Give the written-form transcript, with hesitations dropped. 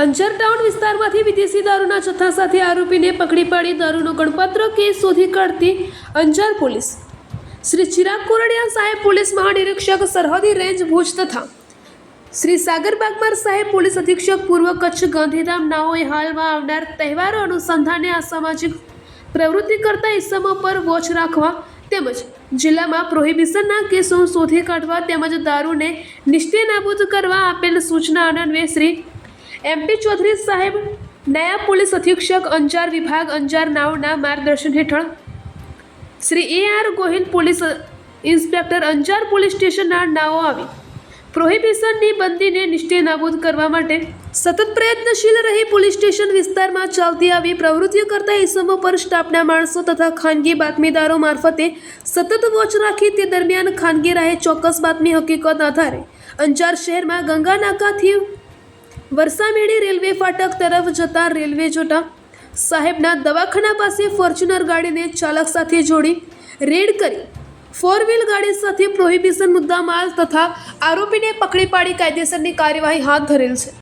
Anjar town વિસ્તારમાંથી વિદેશી દારૂના જથ્થા સાથે આરોપીને પકડી પાડી દારૂનો ગણપત્ર કેસ શોધી કાઢતી અંજાર પોલીસ. શ્રી ચિરાગ કોરડિયા સાહેબ પોલીસ મહાનિરીક્ષક સરહદી રેન્જ ભુજ તથા શ્રી સાગર બાગમાર સાહેબ પોલીસ અધિક્ષક પૂર્વ કચ્છ ગાંધીધામ નાઓએ હાલમાં આવનાર તહેવારો અનુસંધાને અસામાજિક પ્રવૃત્તિ કરતા ઇસમો પર વોચ રાખવા તેમજ જિલ્લામાં પ્રોહિબિશનના કેસો શોધી કાઢવા તેમજ દારૂને નિશ્ચય નાબૂદ કરવા આપેલ સૂચના અન્વયે શ્રી MP ચૌધરી સાહેબ નાયબ પોલીસ અધિક્ષક અંજાર વિભાગ અંજાર નાઓના માર્ગદર્શન હેઠળ Shri AR Gohil police inspector Anjar police સ્ટેશનના નાઓ આવી પ્રોહિબિશનની બંદીને નિશ્ચય નાબૂદ કરવા માટે સતત પ્રયત્નશીલ રહી પોલીસ સ્ટેશન વિસ્તારમાં ચાલતી આવી પ્રવૃત્તિઓ કરતા ઇસમો પર સ્ટાફના માણસો તથા ખાનગી બાતમીદારો મારફતે સતત વોચ રાખી તે દરમિયાન ખાનગી રાહે ચોક્કસ બાતમી હકીકત આધારે અંજાર શહેરમાં ગંગા નાકાથી વરસામેડી રેલવે ફાટક તરફ જતા રેલવે જોટા સાહેબના દવાખાના પાસે ફોર્ચ્યુનર ગાડીને ચાલક સાથે જોડી રેડ કરી 4 વ્હીલ ગાડી સાથે પ્રોહિબિશન મુદ્દામાલ તથા આરોપીને પકડી પાડી કાયદેસરની કાર્યવાહી હાથ ધરેલ છે.